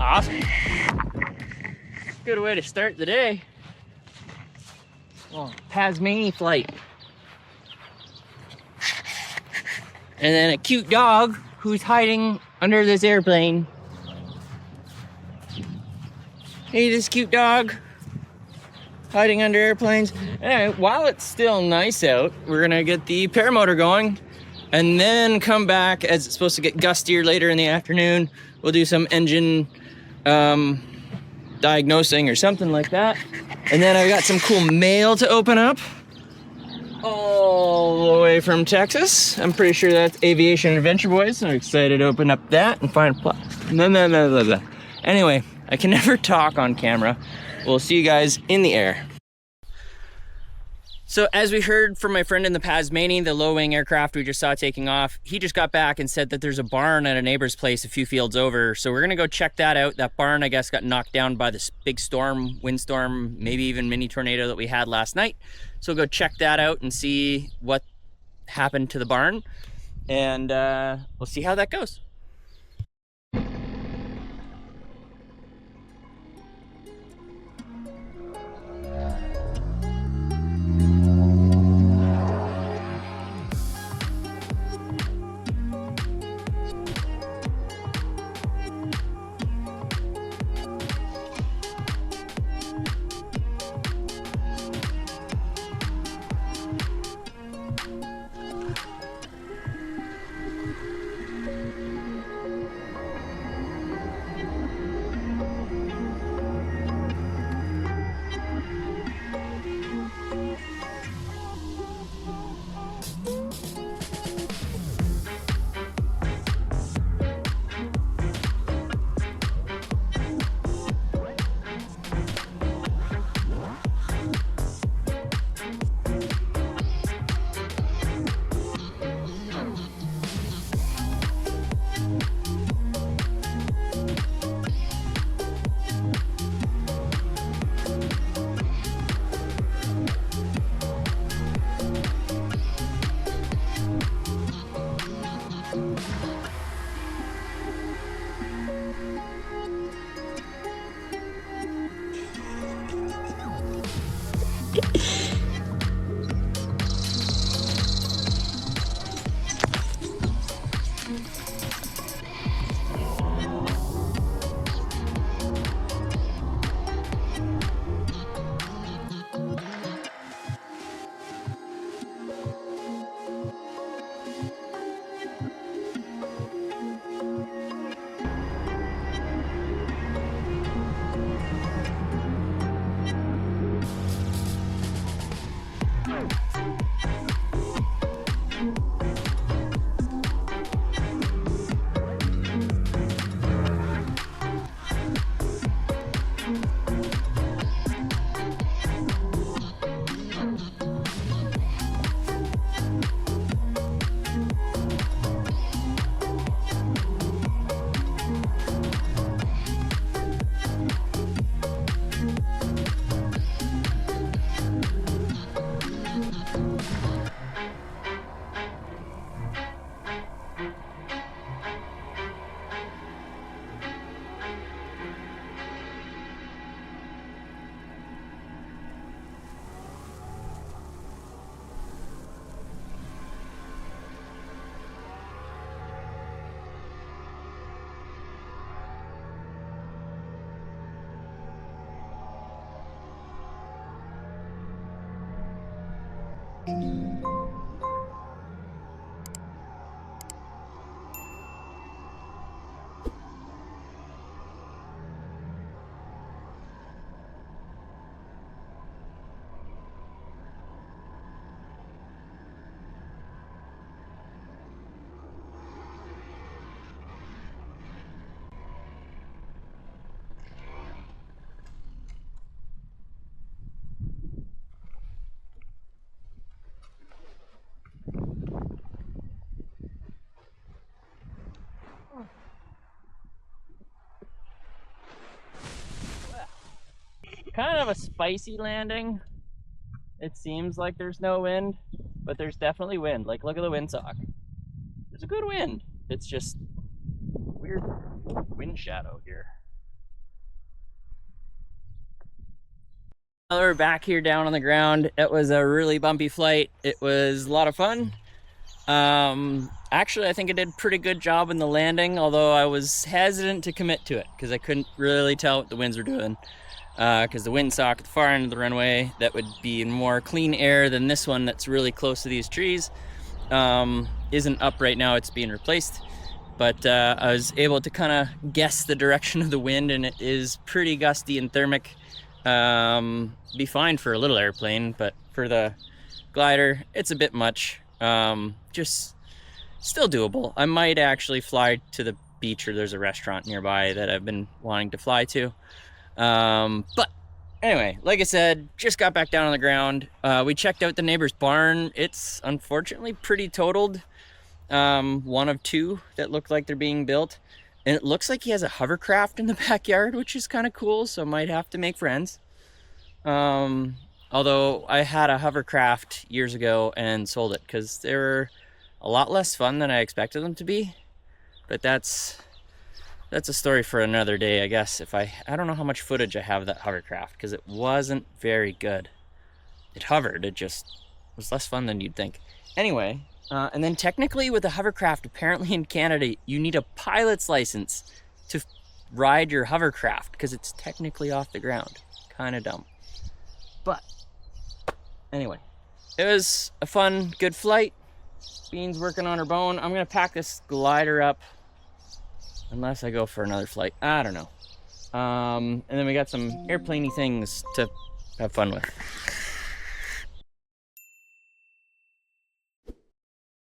Awesome. Good way to start the day. Well, Tasmania flight. And then a cute dog who's hiding under this airplane. Hey, this cute dog hiding under airplanes. Anyway, while it's still nice out, we're gonna get the paramotor going and then come back as it's supposed to get gustier later in the afternoon. We'll do some engine diagnosing or something like that. And then I've got some cool mail to open up all the way from Texas. I'm pretty sure that's Aviation Adventure Boys. I'm excited to open up that and find a plot. Anyway, I can never talk on camera. We'll see you guys in the air. So as we heard from my friend in the Tasmania, the low-wing aircraft we just saw taking off, he just got back and said that there's a barn at a neighbor's place a few fields over. So we're gonna go check that out. That barn, I guess, got knocked down by this big storm, windstorm, maybe even mini tornado that we had last night. So we'll go check that out and see what happened to the barn. And we'll see how that goes. kind of a spicy landing. It seems like there's no wind, but there's definitely wind. Like, look at the windsock. There's a good wind. It's just weird wind shadow here. Well, we're back here down on the ground. It was a really bumpy flight. It was a lot of fun. Actually, I think I did a pretty good job in the landing, although I was hesitant to commit to it because I couldn't really tell what the winds were doing. Because the windsock at the far end of the runway, that would be in more clean air than this one that's really close to these trees, isn't up right now. It's being replaced. But I was able to kind of guess the direction of the wind, and it is pretty gusty and thermic. Be fine for a little airplane, but for the glider, it's a bit much. Just still doable. I might actually fly to the beach, or there's a restaurant nearby that I've been wanting to fly to. But anyway, like I said, just got back down on the ground. We checked out the neighbor's barn. It's unfortunately pretty totaled. One of two that look like they're being built. And it looks like he has a hovercraft in the backyard, which is kind of cool, so might have to make friends. Although I had a hovercraft years ago and sold it because they were a lot less fun than I expected them to be. But that's a story for another day, I guess. I don't know how much footage I have of that hovercraft because it wasn't very good. It hovered, it just was less fun than you'd think. Anyway, and then technically with a hovercraft, apparently in Canada, you need a pilot's license to ride your hovercraft because it's technically off the ground. Kind of dumb. But anyway, it was a fun, good flight. Bean's working on her bone. I'm gonna pack this glider up unless I go for another flight. I don't know. And then we got some airplane-y things to have fun with.